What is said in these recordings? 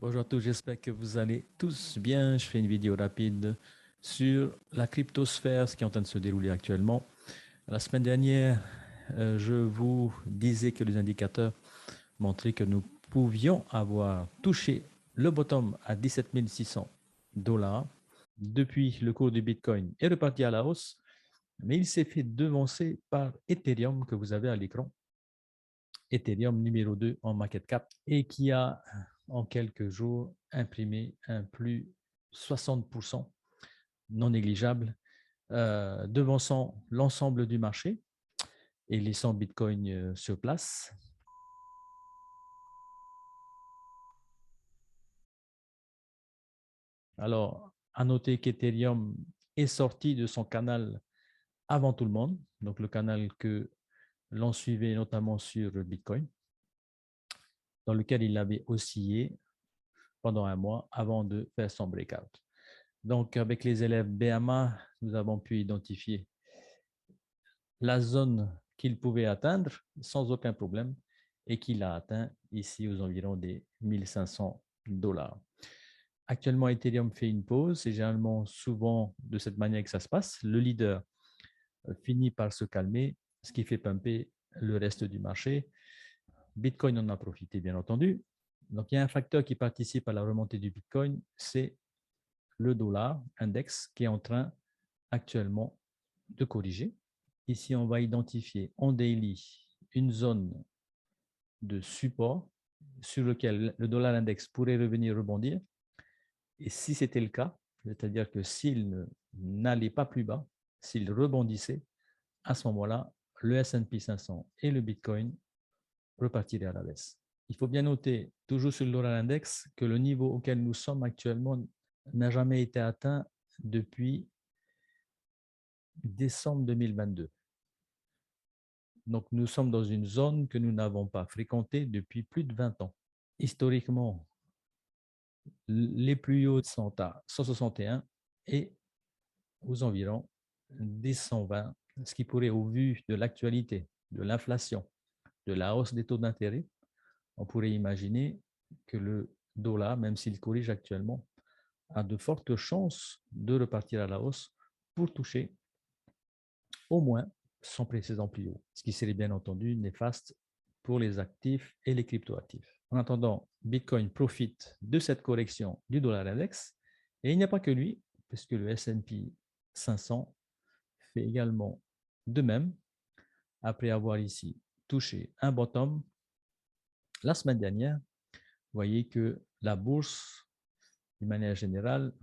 Bonjour à tous, j'espère que vous allez tous bien. Je fais une vidéo rapide sur la cryptosphère, ce qui est en train de se dérouler actuellement. La semaine dernière, je vous disais que les indicateurs montraient que nous pouvions avoir touché le bottom à 17 600 dollars. Depuis, le cours du Bitcoin est reparti à la hausse, mais il s'est fait devancer par Ethereum que vous avez à l'écran. Ethereum numéro 2 en market cap et qui a en quelques jours imprimé un plus 60% non négligeable, devançant l'ensemble du marché et laissant Bitcoin sur place. Alors, à noter qu'Ethereum est sorti de son canal avant tout le monde, donc le canal que l'on suivait notamment sur Bitcoin, dans lequel il avait oscillé pendant un mois avant de faire son breakout. Donc, avec les élèves BMA, nous avons pu identifier la zone qu'il pouvait atteindre sans aucun problème et qu'il a atteint ici aux environs des 1500 dollars. Actuellement, Ethereum fait une pause. C'est généralement souvent de cette manière que ça se passe. Le leader finit par se calmer, ce qui fait pumper le reste du marché. Bitcoin en a profité, bien entendu. Donc, il y a un facteur qui participe à la remontée du Bitcoin, c'est le dollar index qui est en train actuellement de corriger. Ici, on va identifier en daily une zone de support sur lequel le dollar index pourrait revenir rebondir. Et si c'était le cas, c'est-à-dire que s'il n'allait pas plus bas, s'il rebondissait, à ce moment-là, le S&P 500 et le Bitcoin repartiraient à la baisse. Il faut bien noter, toujours sur le dollar index, que le niveau auquel nous sommes actuellement n'a jamais été atteint depuis décembre 2022. Donc, nous sommes dans une zone que nous n'avons pas fréquentée depuis plus de 20 ans. Historiquement, les plus hauts sont à 161 et aux environs des 120, ce qui pourrait, au vu de l'actualité, de l'inflation, de la hausse des taux d'intérêt, on pourrait imaginer que le dollar, même s'il corrige actuellement, a de fortes chances de repartir à la hausse pour toucher au moins son précédent plus haut, ce qui serait bien entendu néfaste pour les actifs et les cryptoactifs. En attendant, Bitcoin profite de cette correction du dollar index et il n'y a pas que lui, puisque le S&P 500 fait également de même après avoir ici touché un bottom la semaine dernière. Vous voyez que la bourse, d'une manière générale,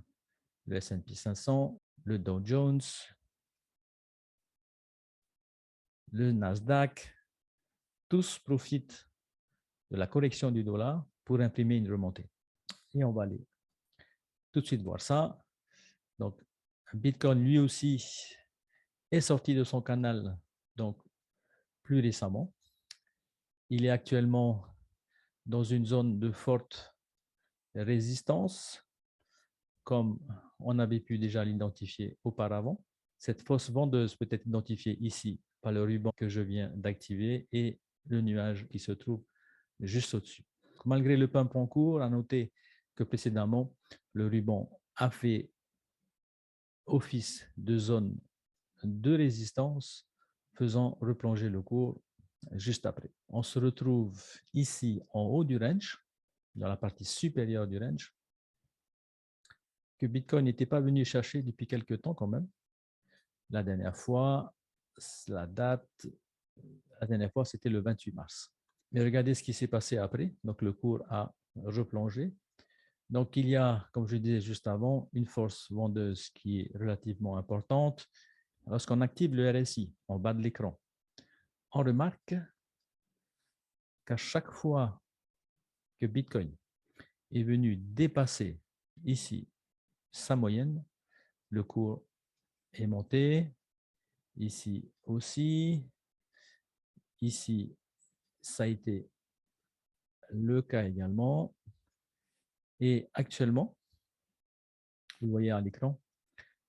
le S&P 500, le Dow Jones, le Nasdaq, tous profitent de la correction du dollar pour imprimer une remontée. Et on va aller tout de suite voir ça. Donc, Bitcoin, lui aussi, est sorti de son canal donc plus récemment. Il est actuellement dans une zone de forte résistance, comme on avait pu déjà l'identifier auparavant. Cette fausse vendeuse peut être identifiée ici par le ruban que je viens d'activer et le nuage qui se trouve juste au-dessus. Malgré le pump en cours, à noter que précédemment, le ruban a fait office de zone de résistance, faisant replonger le cours juste après. On se retrouve ici en haut du range, dans la partie supérieure du range, que Bitcoin n'était pas venu chercher depuis quelques temps quand même. La dernière fois, la date, la dernière fois, c'était le 28 mars. Mais regardez ce qui s'est passé après. Donc, le cours a replongé. Donc, il y a, comme je disais juste avant, une force vendeuse qui est relativement importante. Lorsqu'on active le RSI en bas de l'écran, on remarque qu'à chaque fois que Bitcoin est venu dépasser ici sa moyenne, le cours est monté, ici aussi, ici ça a été le cas également. Et actuellement, vous voyez à l'écran,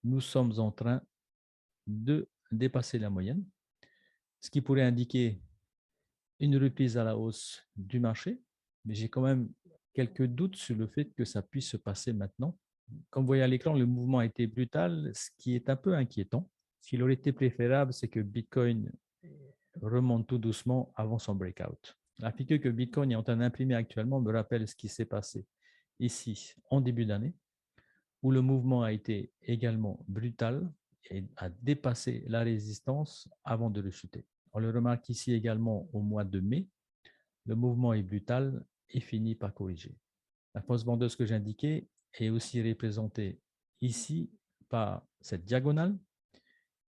nous sommes en train de dépasser la moyenne, ce qui pourrait indiquer une reprise à la hausse du marché. Mais j'ai quand même quelques doutes sur le fait que ça puisse se passer maintenant. Comme vous voyez à l'écran, le mouvement a été brutal, ce qui est un peu inquiétant. Ce qu'il aurait été préférable, c'est que Bitcoin remonte tout doucement avant son breakout. La figure que Bitcoin est en train d'imprimer actuellement me rappelle ce qui s'est passé ici en début d'année, où le mouvement a été également brutal et a dépassé la résistance avant de le chuter. On le remarque ici également au mois de mai. Le mouvement est brutal et finit par corriger. La force vendeuse que j'indiquais est aussi représentée ici par cette diagonale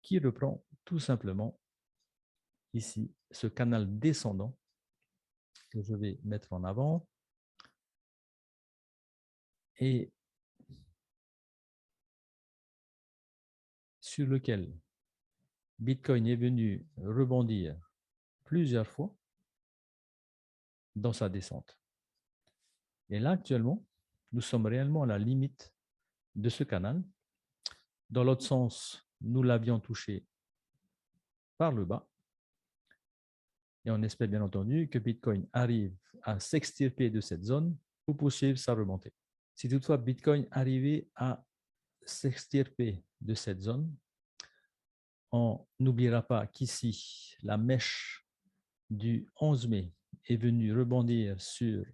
qui reprend tout simplement ici ce canal descendant que je vais mettre en avant et sur lequel Bitcoin est venu rebondir plusieurs fois dans sa descente. Et là, actuellement, nous sommes réellement à la limite de ce canal. Dans l'autre sens, nous l'avions touché par le bas. Et on espère bien entendu que Bitcoin arrive à s'extirper de cette zone pour poursuivre sa remontée. Si toutefois Bitcoin arrivait à s'extirper de cette zone, on n'oubliera pas qu'ici, la mèche du 11 mai est venue rebondir sur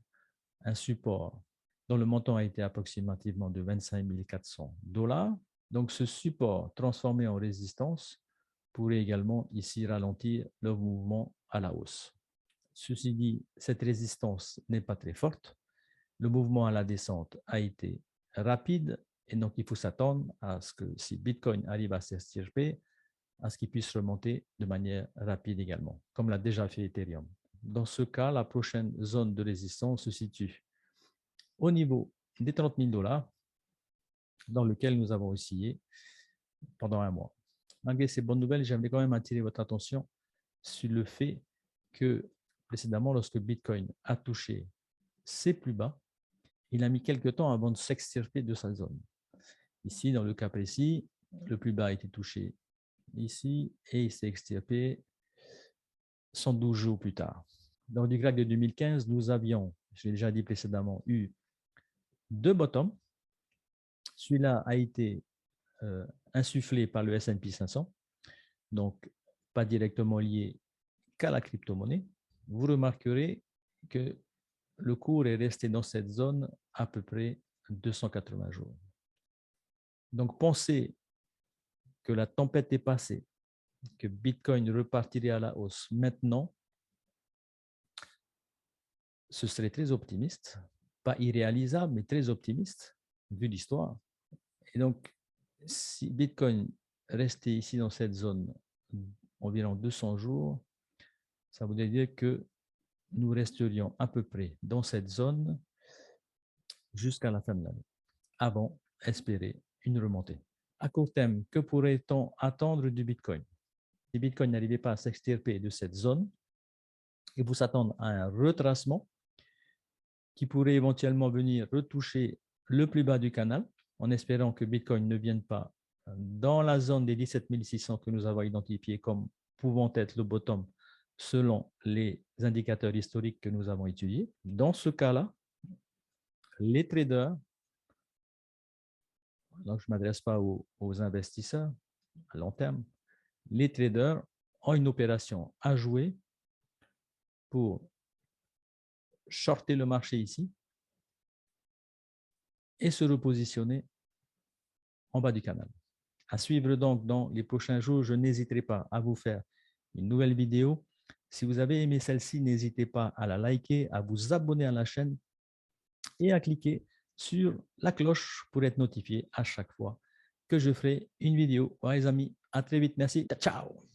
un support dont le montant a été approximativement de 25 400 $. Donc, ce support transformé en résistance pourrait également ici ralentir le mouvement à la hausse. Ceci dit, cette résistance n'est pas très forte. Le mouvement à la descente a été rapide et donc il faut s'attendre à ce que si Bitcoin arrive à s'extirper, à ce qu'il puisse remonter de manière rapide également, comme l'a déjà fait Ethereum. Dans ce cas, la prochaine zone de résistance se situe au niveau des 30 000 $, dans lequel nous avons oscillé pendant un mois. Malgré ces bonnes nouvelles, j'aimerais quand même attirer votre attention sur le fait que précédemment, lorsque Bitcoin a touché ses plus bas, il a mis quelques temps avant de s'extirper de sa zone. Ici, dans le cas précis, le plus bas a été touché ici et il s'est extirpé 112 jours plus tard. Dans du graphe de 2015, nous avions, je l'ai déjà dit précédemment, eu deux bottoms. Celui-là a été insufflé par le S&P 500, donc pas directement lié qu'à la crypto-monnaie. Vous remarquerez que le cours est resté dans cette zone à peu près 280 jours. Donc, pensez que la tempête est passée, que Bitcoin repartirait à la hausse maintenant, ce serait très optimiste, pas irréalisable, mais très optimiste, vu l'histoire. Et donc, si Bitcoin restait ici dans cette zone environ 200 jours, ça voudrait dire que nous resterions à peu près dans cette zone jusqu'à la fin de l'année, avant espérer une remontée. À court terme, que pourrait-on attendre du Bitcoin? Si Bitcoin n'arrivait pas à s'extirper de cette zone, il faut s'attendre à un retracement qui pourrait éventuellement venir retoucher le plus bas du canal, en espérant que Bitcoin ne vienne pas dans la zone des 17 600 que nous avons identifié comme pouvant être le bottom selon les indicateurs historiques que nous avons étudiés. Dans ce cas-là, les traders, donc je ne m'adresse pas aux investisseurs à long terme, les traders ont une opération à jouer pour shorter le marché ici et se repositionner en bas du canal. À suivre donc dans les prochains jours, je n'hésiterai pas à vous faire une nouvelle vidéo. Si vous avez aimé celle-ci, n'hésitez pas à la liker, à vous abonner à la chaîne et à cliquer sur la cloche pour être notifié à chaque fois que je ferai une vidéo. Voilà les amis, à très vite, merci, ciao.